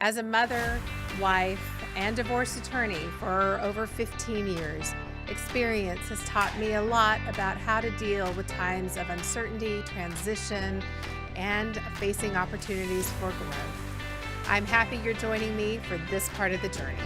As a mother, wife, and divorce attorney for over 15 years, experience has taught me a lot about how to deal with times of uncertainty, transition, and facing opportunities for growth. I'm happy you're joining me for this part of the journey.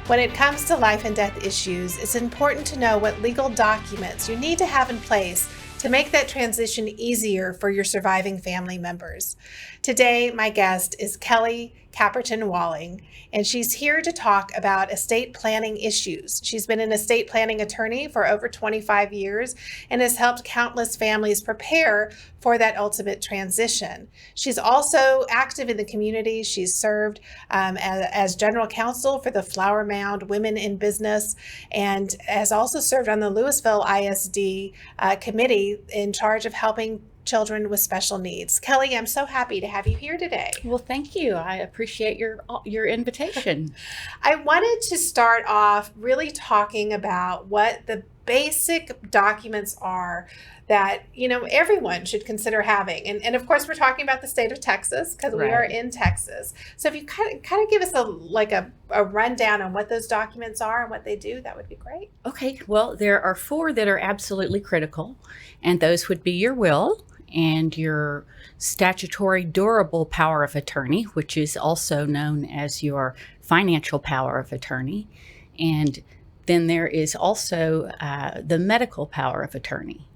When it comes to life and death issues, it's important to know what legal documents you need to have in place to make that transition easier for your surviving family members. Today, my guest is Kelly Caperton-Walling, and she's here to talk about estate planning issues. She's been an estate planning attorney for over 25 years and has helped countless families prepare for that ultimate transition. She's also active in the community. She's served as general counsel for the Flower Mound Women in Business and has also served on the Louisville ISD committee in charge of helping children with special needs. Kelly, I'm so happy to have you here today. Well, thank you. I appreciate your invitation. I wanted to start off really talking about what the basic documents are that, everyone should consider having. And of course, we're talking about the state of Texas because we are in Texas. So if you kind of give us a rundown on what those documents are and what they do, that would be great. Okay. Well, there are 4 that are absolutely critical, and those would be your will and your statutory durable power of attorney, which is also known as your financial power of attorney. And then there is also the medical power of attorney.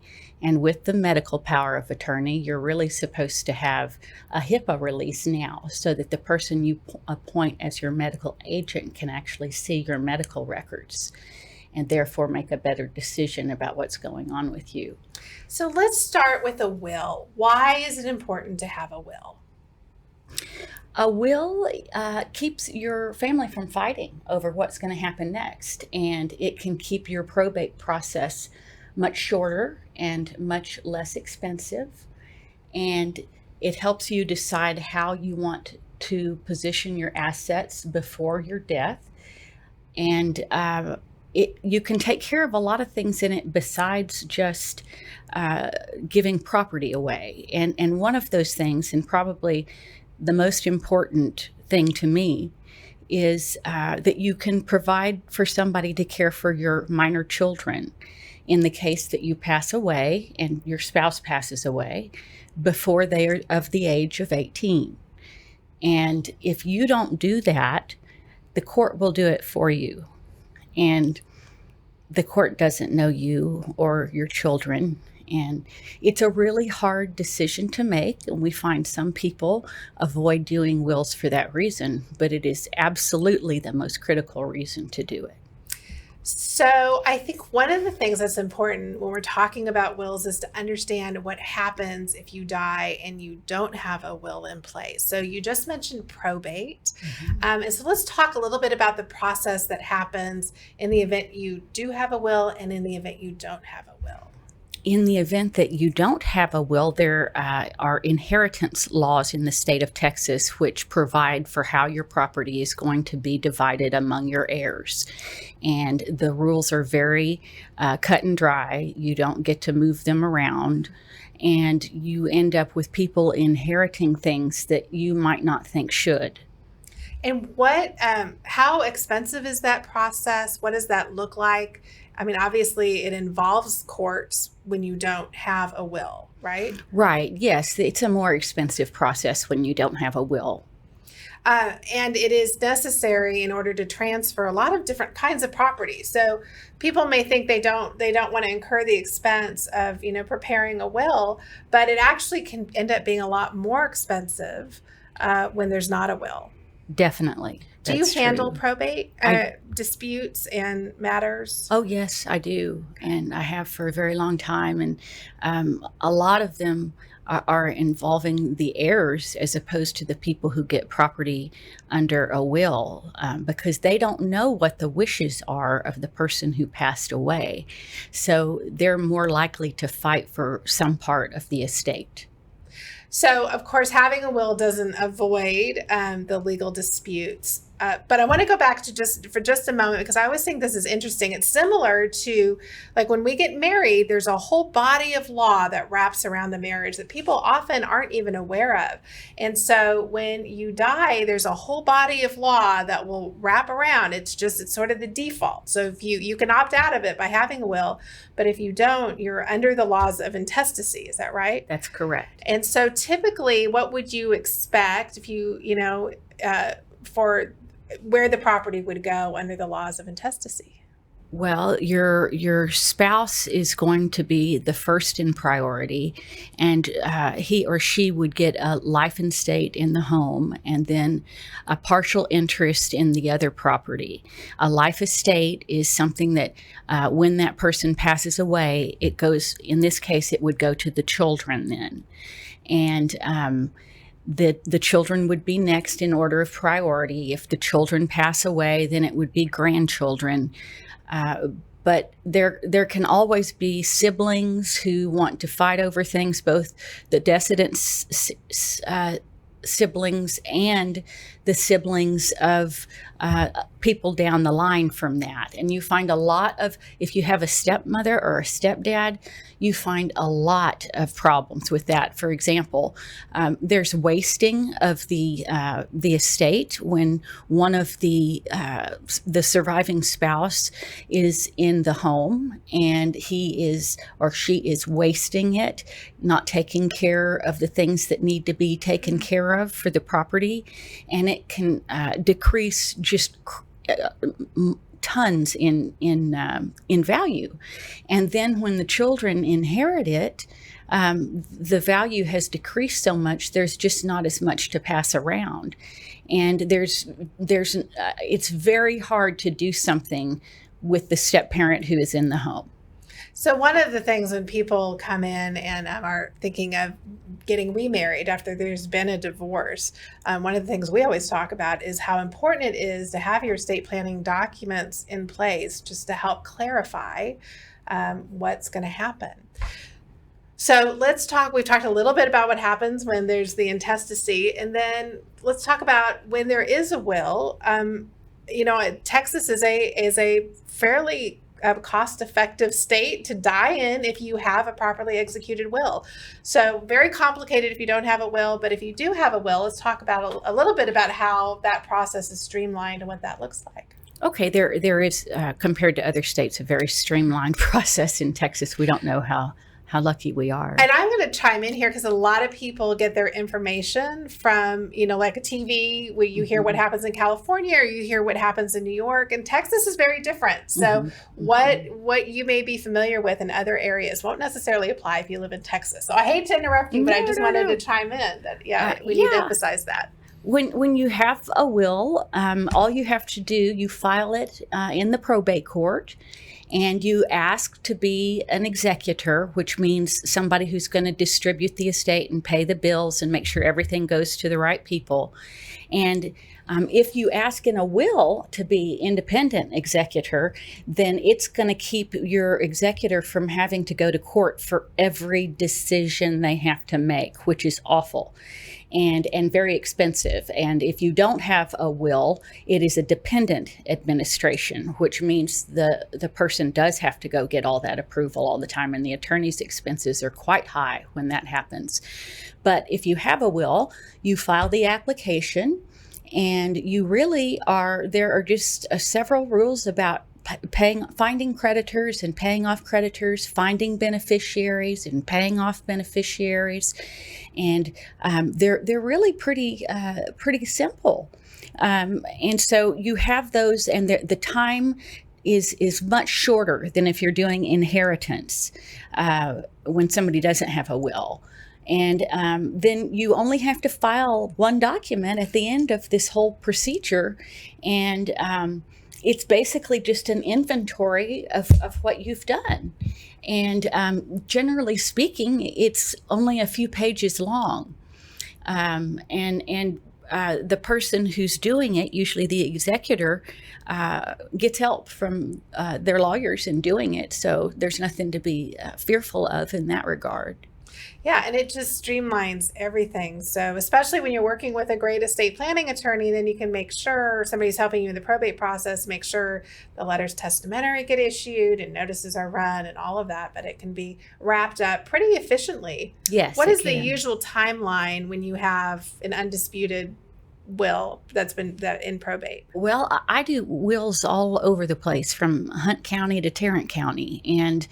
And with the medical power of attorney, you're really supposed to have a HIPAA release now so that the person you appoint as your medical agent can actually see your medical records and therefore make a better decision about what's going on with you. So let's start with a will. Why is it important to have a will? A will keeps your family from fighting over what's going to happen next, and it can keep your probate process much shorter and much less expensive, and it helps you decide how you want to position your assets before your death, and you can take care of a lot of things in it besides just giving property away. And one of those things, and probably the most important thing to me, is that you can provide for somebody to care for your minor children in the case that you pass away and your spouse passes away before they are of the age of 18. And if you don't do that, the court will do it for you. And the court doesn't know you or your children. And it's a really hard decision to make. And we find some people avoid doing wills for that reason, but it is absolutely the most critical reason to do it. So I think one of the things that's important when we're talking about wills is to understand what happens if you die and you don't have a will in place. So you just mentioned probate. And so let's talk a little bit about the process that happens in the event you do have a will and in the event you don't have a will. In the event that you don't have a will, there are inheritance laws in the state of Texas which provide for how your property is going to be divided among your heirs. And the rules are very cut and dry. You don't get to move them around. And you end up with people inheriting things that you might not think should. And how expensive is that process? What does that look like? I mean, obviously it involves courts when you don't have a will, right? Right. Yes. It's a more expensive process when you don't have a will. And it is necessary in order to transfer a lot of different kinds of property. So people may think they don't want to incur the expense of, preparing a will, but it actually can end up being a lot more expensive when there's not a will. Definitely. Do you handle probate disputes and matters? Oh, yes, I do. And I have for a very long time. And a lot of them are involving the heirs as opposed to the people who get property under a will because they don't know what the wishes are of the person who passed away. So they're more likely to fight for some part of the estate. So, of course, having a will doesn't avoid the legal disputes. But I want to go back to just a moment, because I always think this is interesting. It's similar to like when we get married, there's a whole body of law that wraps around the marriage that people often aren't even aware of. And so when you die, there's a whole body of law that will wrap around. It's sort of the default. So if you can opt out of it by having a will, but if you don't, you're under the laws of intestacy. Is that right? That's correct. And so typically, what would you expect if for where the property would go under the laws of intestacy? Well, your spouse is going to be the first in priority, and he or she would get a life estate in the home and then a partial interest in the other property. A life estate is something that when that person passes away, it goes, in this case, it would go to the children then. And the children would be next in order of priority. If the children pass away, then it would be grandchildren. But there can always be siblings who want to fight over things, both the decedent siblings and the siblings of people down the line from that. And you find a lot of, if you have a stepmother or a stepdad, you find a lot of problems with that. For example, there's wasting of the estate when one of the surviving spouse is in the home and he is or she is wasting it, not taking care of the things that need to be taken care of for the property, and it can decrease just tons in value. And then when the children inherit it, the value has decreased so much, there's just not as much to pass around. And it's very hard to do something with the step parent who is in the home. So one of the things when people come in and are thinking of getting remarried after there's been a divorce, one of the things we always talk about is how important it is to have your estate planning documents in place just to help clarify what's going to happen. So we've talked a little bit about what happens when there's the intestacy, and then let's talk about when there is a will. Texas is a fairly cost-effective state to die in if you have a properly executed will. So very complicated if you don't have a will, but if you do have a will, let's talk about a little bit about how that process is streamlined and what that looks like. Okay, there is, compared to other states, a very streamlined process in Texas. We don't know how lucky we are. And I'm going to chime in here because a lot of people get their information from, like a TV where you hear what happens in California or you hear what happens in New York, and Texas is very different. So what you may be familiar with in other areas won't necessarily apply if you live in Texas. So I hate to interrupt you, but I just wanted to chime in that, we need to emphasize that. When you have a will, all you have to do, you file it in the probate court, and you ask to be an executor, which means somebody who's going to distribute the estate and pay the bills and make sure everything goes to the right people. And if you ask in a will to be independent executor, then it's going to keep your executor from having to go to court for every decision they have to make, which is awful and very expensive. And if you don't have a will, it is a dependent administration, which means the person does have to go get all that approval all the time, and the attorney's expenses are quite high when that happens. But if you have a will, you file the application, and there are just several rules about finding creditors and paying off creditors, finding beneficiaries and paying off beneficiaries, and they're really pretty simple. And so you have those, and the time is much shorter than if you're doing inheritance when somebody doesn't have a will. And then you only have to file one document at the end of this whole procedure, and it's basically just an inventory of what you've done. And generally speaking, it's only a few pages long. And the person who's doing it, usually the executor, gets help from their lawyers in doing it. So there's nothing to be fearful of in that regard. Yeah, and it just streamlines everything. So, especially when you're working with a great estate planning attorney, then you can make sure somebody's helping you in the probate process, make sure the letters testamentary get issued and notices are run and all of that, but it can be wrapped up pretty efficiently. Yes, What it is the can. usual timeline when you have an undisputed will that's been in probate? Well, I do wills all over the place, from Hunt County to Tarrant County. And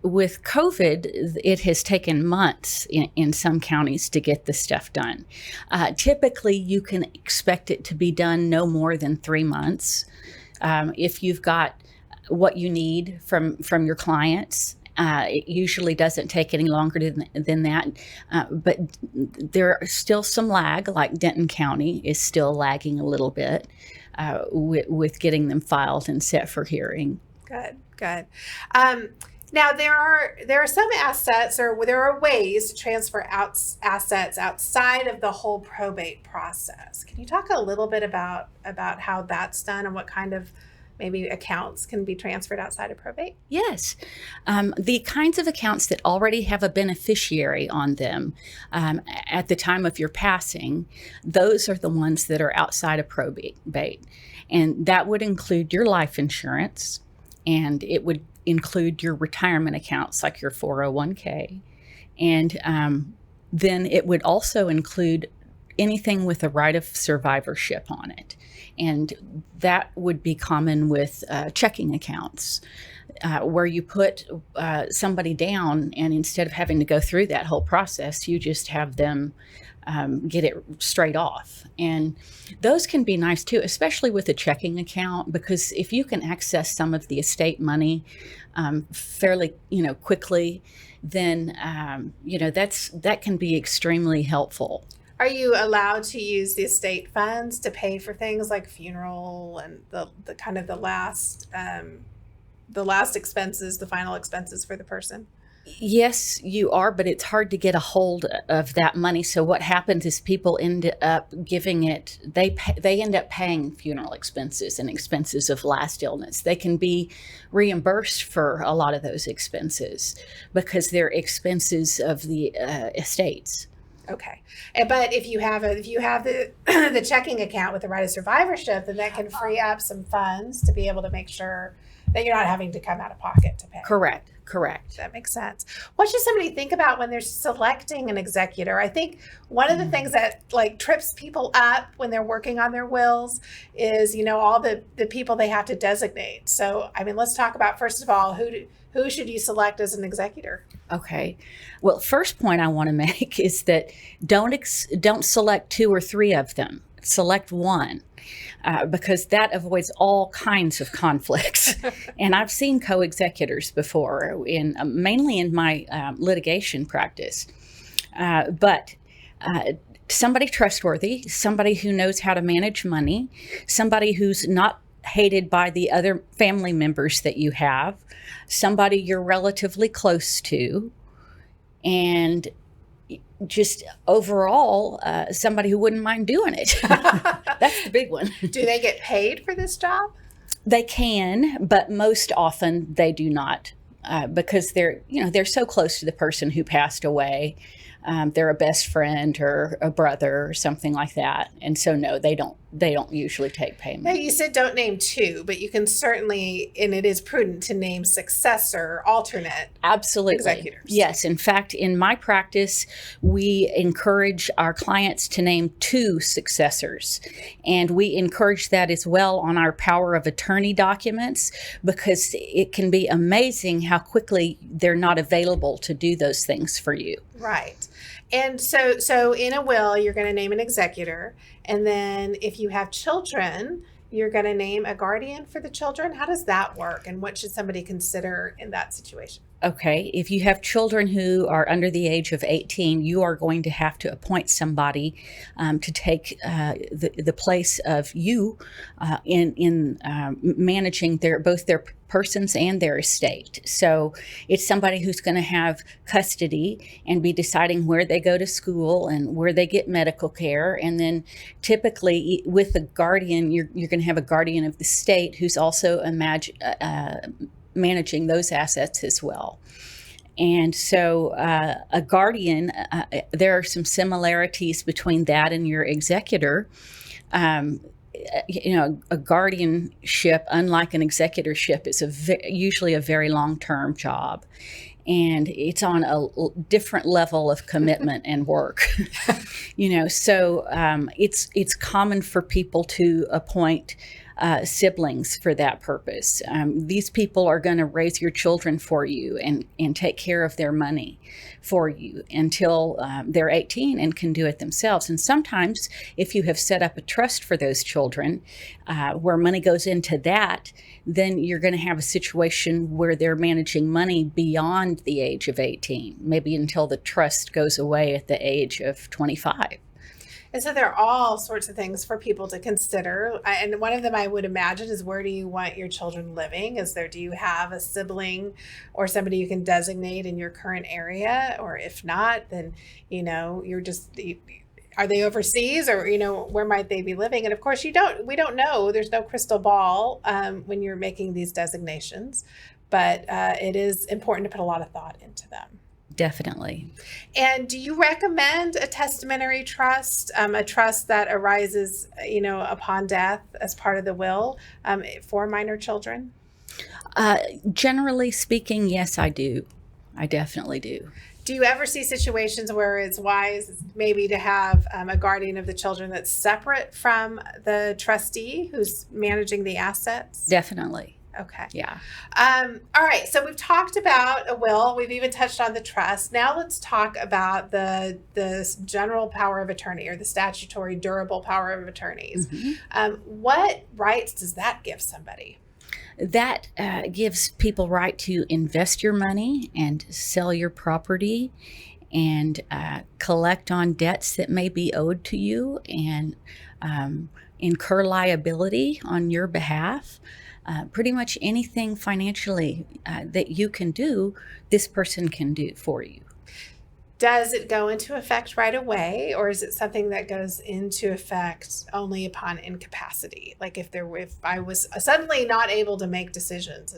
with COVID, it has taken months in some counties to get this stuff done. Typically, you can expect it to be done no more than 3 months. If you've got what you need from your clients, it usually doesn't take any longer than that. But there are still some lag, like Denton County is still lagging a little bit with getting them filed and set for hearing. Good. Now there are some assets, or there are ways to transfer assets outside of the whole probate process. Can you talk a little bit about how that's done and what kind of maybe accounts can be transferred outside of probate? Yes. The kinds of accounts that already have a beneficiary on them at the time of your passing, those are the ones that are outside of probate. And that would include your life insurance, and it would include your retirement accounts like your 401k. And then it would also include anything with a right of survivorship on it. And that would be common with checking accounts, where you put somebody down, and instead of having to go through that whole process, you just have them get it straight off. And those can be nice too, especially with a checking account, because if you can access some of the estate money fairly, quickly, then that can be extremely helpful. Are you allowed to use the estate funds to pay for things like funeral and the kind of the last expenses, the final expenses for the person? Yes, you are, but it's hard to get a hold of that money. So what happens is people end up giving it, they end up paying funeral expenses and expenses of last illness. They can be reimbursed for a lot of those expenses because they're expenses of the estates. Okay, but if you have the the checking account with the right of survivorship, then that can free up some funds to be able to make sure that you're not having to come out of pocket to pay. Correct. That makes sense. What should somebody think about when they're selecting an executor? I think one of the things that trips people up when they're working on their wills is, all the people they have to designate. So, let's talk about, first of all, who should you select as an executor? Okay. Well, first point I want to make is that don't select 2 or 3 of them. Select one. Because that avoids all kinds of conflicts. And I've seen co-executors before, mainly in my litigation practice. But somebody trustworthy, somebody who knows how to manage money, somebody who's not hated by the other family members that you have, somebody you're relatively close to, and just overall, somebody who wouldn't mind doing it. That's the big one. Do they get paid for this job? They can, but most often they do not, because they're so close to the person who passed away. They're a best friend or a brother or something like that, and so no, they don't usually take payment. Now, you said don't name 2, but you can certainly, and it is prudent to name successor, alternate. Absolutely. Executors. Yes. In fact, in my practice, we encourage our clients to name 2 successors. And we encourage that as well on our power of attorney documents, because it can be amazing how quickly they're not available to do those things for you. Right. And so in a will, you're going to name an executor. And then if you have children, you're going to name a guardian for the children. How does that work? And what should somebody consider in that situation? Okay, if you have children who are under the age of 18, you are going to have to appoint somebody to take the place of you in managing both their persons and their estate. So it's somebody who's going to have custody and be deciding where they go to school and where they get medical care. And then typically with the guardian, you're going to have a guardian of the state who's also managing those assets as well. And so a guardian, there are some similarities between that and your executor. A guardianship, unlike an executorship, is usually a very long-term job, and it's on a different level of commitment and work. So it's common for people to appoint siblings for that purpose. These people are going to raise your children for you and take care of their money for you until they're 18 and can do it themselves. And sometimes if you have set up a trust for those children where money goes into that, then you're going to have a situation where they're managing money beyond the age of 18, maybe until the trust goes away at the age of 25. And so there are all sorts of things for people to consider. And one of them I would imagine is, where do you want your children living? Do you have a sibling or somebody you can designate in your current area? Or if not, then, are they overseas, or, where might they be living? And of course, we don't know. There's no crystal ball when you're making these designations, but it is important to put a lot of thought into them. Definitely. And do you recommend a testamentary trust, a trust that arises, upon death as part of the will for minor children? Generally speaking, yes, I do. I definitely do. Do you ever see situations where it's wise maybe to have a guardian of the children that's separate from the trustee who's managing the assets? Definitely. Okay. Yeah. All right. So we've talked about a will. We've even touched on the trust. Now let's talk about the general power of attorney, or the statutory durable power of attorneys. Mm-hmm. What rights does that give somebody? That gives people right to invest your money and sell your property and collect on debts that may be owed to you, and incur liability on your behalf. Pretty much anything financially that you can do, this person can do for you. Does it go into effect right away, or is it something that goes into effect only upon incapacity? Like if I was suddenly not able to make decisions,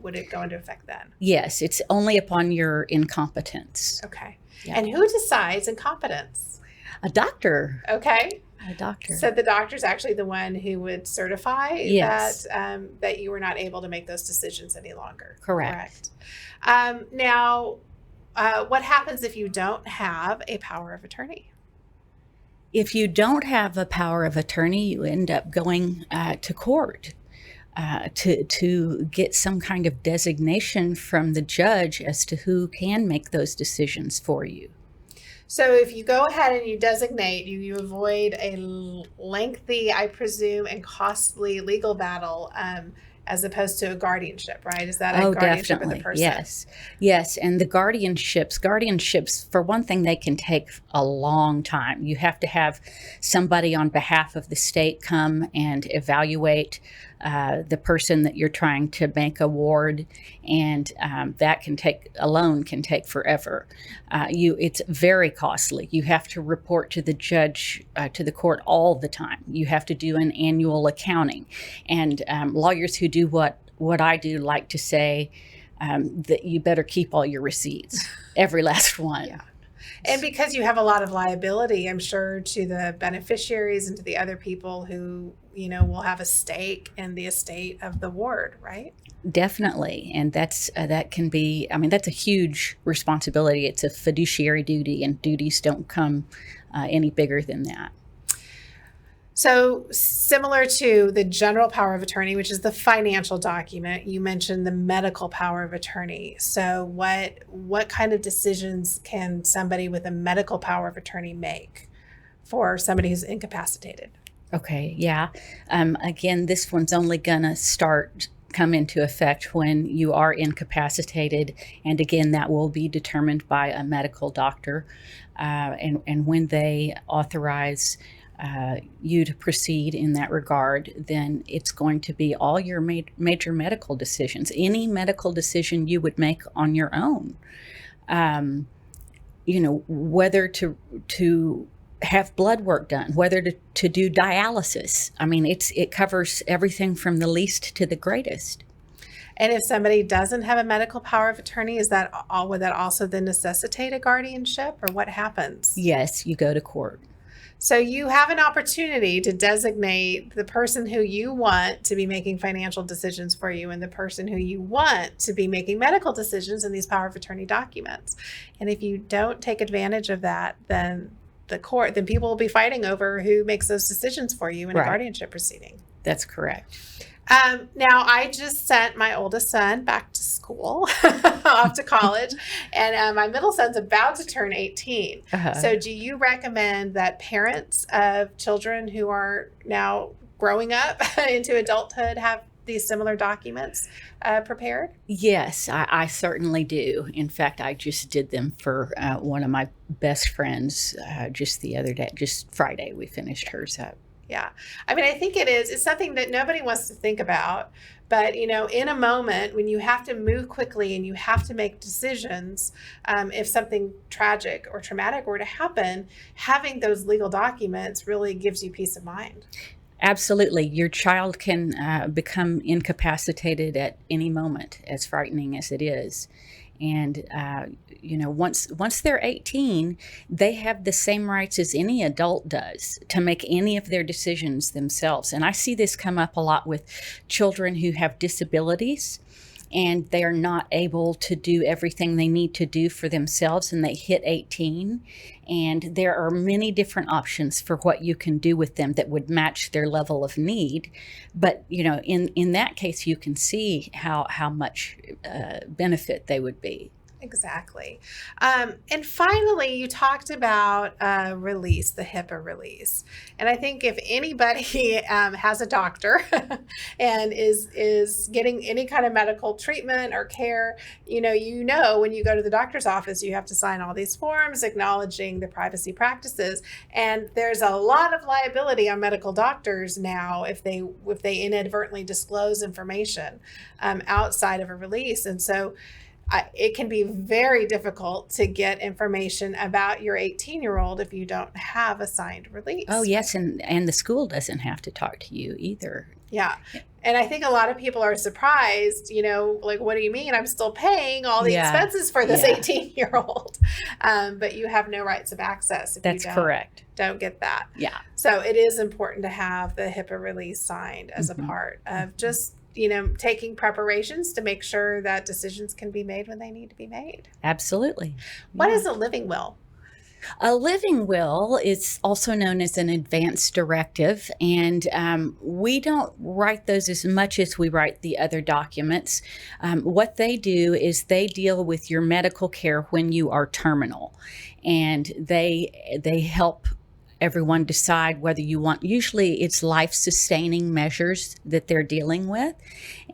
would it go into effect then? Yes, it's only upon your incompetence. Okay. Yeah. And who decides incompetence? A doctor. Okay. A doctor. So the doctor's actually the one who would certify yes. that you were not able to make those decisions any longer. Correct. Now, what happens if you don't have a power of attorney? If you don't have a power of attorney, you end up going to court to get some kind of designation from the judge as to who can make those decisions for you. So if you go ahead and you designate, you avoid a lengthy, I presume, and costly legal battle as opposed to a guardianship, right? Is that a guardianship definitely. of the person? Yes. And the guardianships, for one thing, they can take a long time. You have to have somebody on behalf of the state come and evaluate the person that you're trying to make a ward, and that can take forever. It's very costly. You have to report to the judge, to the court all the time. You have to do an annual accounting, and lawyers who do what I do like to say that you better keep all your receipts, every last one. Yeah. And because you have a lot of liability, I'm sure, to the beneficiaries and to the other people who, will have a stake in the estate of the ward, right? Definitely. And that can be, that's a huge responsibility. It's a fiduciary duty, and duties don't come any bigger than that. So similar to the general power of attorney, which is the financial document, you mentioned the medical power of attorney. So what kind of decisions can somebody with a medical power of attorney make for somebody who's incapacitated? Okay, yeah. Again, this one's only gonna come into effect when you are incapacitated, and again, that will be determined by a medical doctor, and when they authorize you to proceed in that regard, then it's going to be all your major medical decisions, any medical decision you would make on your own. Whether to have blood work done, whether to do dialysis. It covers everything from the least to the greatest. And if somebody doesn't have a medical power of attorney, is that all? Would that also then necessitate a guardianship, or what happens? Yes, you go to court. So you have an opportunity to designate the person who you want to be making financial decisions for you and the person who you want to be making medical decisions in these power of attorney documents. And if you don't take advantage of that, then then people will be fighting over who makes those decisions for you in a guardianship proceeding. That's correct. Now, I just sent my oldest son back to school, off to college, and my middle son's about to turn 18. So do you recommend that parents of children who are now growing up into adulthood have these similar documents prepared? Yes, I certainly do. In fact, I just did them for one of my best friends just the other day, just Friday, we finished hers up. Yeah. I mean, I think it's something that nobody wants to think about, but in a moment when you have to move quickly and you have to make decisions, if something tragic or traumatic were to happen, having those legal documents really gives you peace of mind. Absolutely. Your child can become incapacitated at any moment, as frightening as it is. And, once they're 18, they have the same rights as any adult does to make any of their decisions themselves. And I see this come up a lot with children who have disabilities and they are not able to do everything they need to do for themselves, and they hit 18. And there are many different options for what you can do with them that would match their level of need. But, in that case, you can see how much benefit they would be. Exactly. And finally, you talked about release, the HIPAA release. And I think if anybody has a doctor and is getting any kind of medical treatment or care, when you go to the doctor's office, you have to sign all these forms acknowledging the privacy practices. And there's a lot of liability on medical doctors now if they inadvertently disclose information outside of a release. And so it can be very difficult to get information about your 18-year-old if you don't have a signed release. Oh, yes, and the school doesn't have to talk to you either. Yeah. And I think a lot of people are surprised, like, what do you mean? I'm still paying all the expenses for this 18-year-old. But you have no rights of access if That's correct. Don't get that. Yeah. So it is important to have the HIPAA release signed as a part of just taking preparations to make sure that decisions can be made when they need to be made. Absolutely. What is a living will? A living will is also known as an advance directive, and we don't write those as much as we write the other documents. What they do is they deal with your medical care when you are terminal, and they help everyone decide whether you want, usually it's life-sustaining measures that they're dealing with.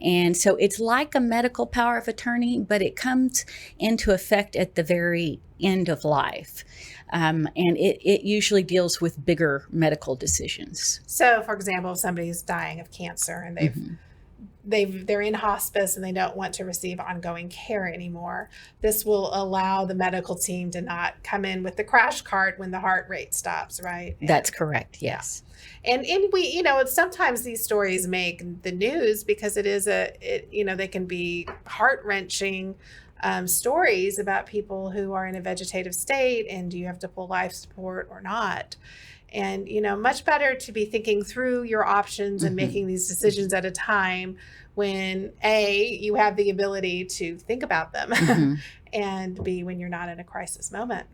And so it's like a medical power of attorney, but it comes into effect at the very end of life. And it usually deals with bigger medical decisions. So, for example, if somebody's dying of cancer and they're in hospice and they don't want to receive ongoing care anymore, this will allow the medical team to not come in with the crash cart when the heart rate stops, right? That's correct, yes. And we, sometimes these stories make the news because they can be heart-wrenching stories about people who are in a vegetative state, and do you have to pull life support or not? And, much better to be thinking through your options and making these decisions at a time when A, you have the ability to think about them, and B, when you're not in a crisis moment.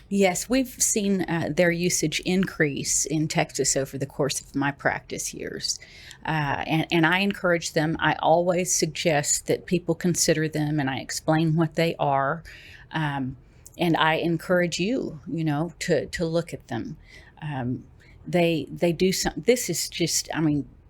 Yes, we've seen their usage increase in Texas over the course of my practice years. And I encourage them. I always suggest that people consider them, and I explain what they are. And I encourage you, to look at them. They do some, this is just,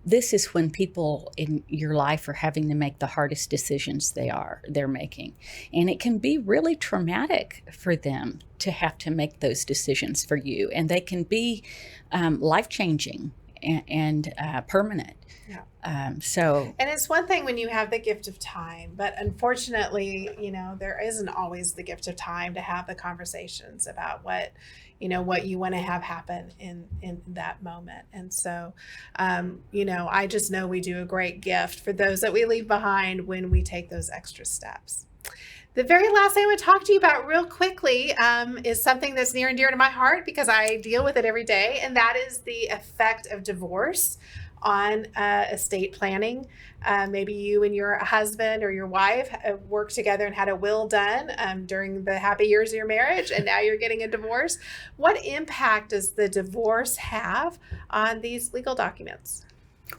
this is when people in your life are having to make the hardest decisions they're making. And it can be really traumatic for them to have to make those decisions for you. And they can be life-changing and permanent. Yeah. And it's one thing when you have the gift of time, but unfortunately, there isn't always the gift of time to have the conversations about what, what you want to have happen in that moment. And so, I just know we do a great gift for those that we leave behind when we take those extra steps. The very last thing I want to talk to you about real quickly is something that's near and dear to my heart because I deal with it every day, and that is the effect of divorce on estate planning. Maybe you and your husband or your wife worked together and had a will done during the happy years of your marriage, and now you're getting a divorce. What impact does the divorce have on these legal documents?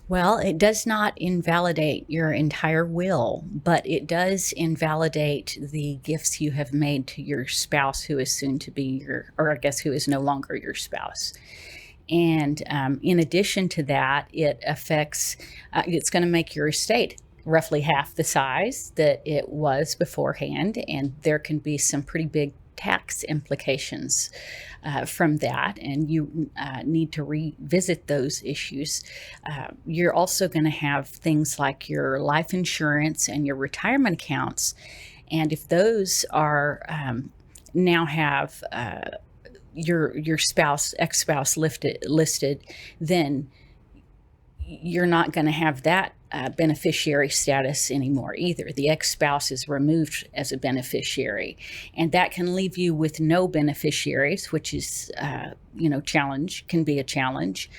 Well, it does not invalidate your entire will, but it does invalidate the gifts you have made to your spouse who is soon to be or I guess who is no longer your spouse. And in addition to that, it affects, it's going to make your estate roughly half the size that it was beforehand. And there can be some pretty big tax implications from that, and you need to revisit those issues. You're also going to have things like your life insurance and your retirement accounts, and if those are now have your spouse, ex-spouse listed, then you're not going to have that beneficiary status anymore either. The ex-spouse is removed as a beneficiary, and that can leave you with no beneficiaries, which is, can be a challenge,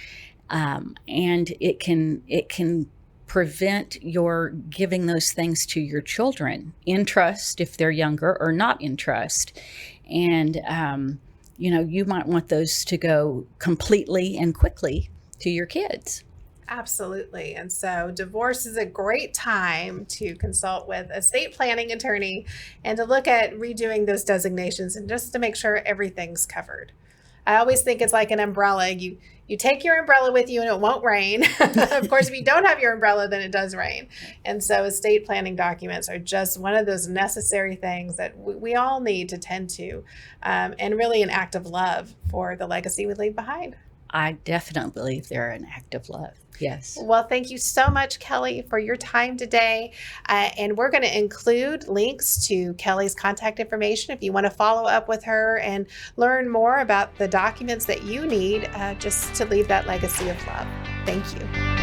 and it can prevent your giving those things to your children in trust if they're younger, or not in trust, and you might want those to go completely and quickly to your kids. Absolutely. And so divorce is a great time to consult with a estate planning attorney and to look at redoing those designations and just to make sure everything's covered. I always think it's like an umbrella. You take your umbrella with you and it won't rain. Of course, if you don't have your umbrella, then it does rain. And so estate planning documents are just one of those necessary things that we all need to tend to, and really an act of love for the legacy we leave behind. I definitely believe they're an act of love. Yes. Well, thank you so much, Kelly, for your time today. And we're going to include links to Kelly's contact information if you want to follow up with her and learn more about the documents that you need just to leave that legacy of love. Thank you.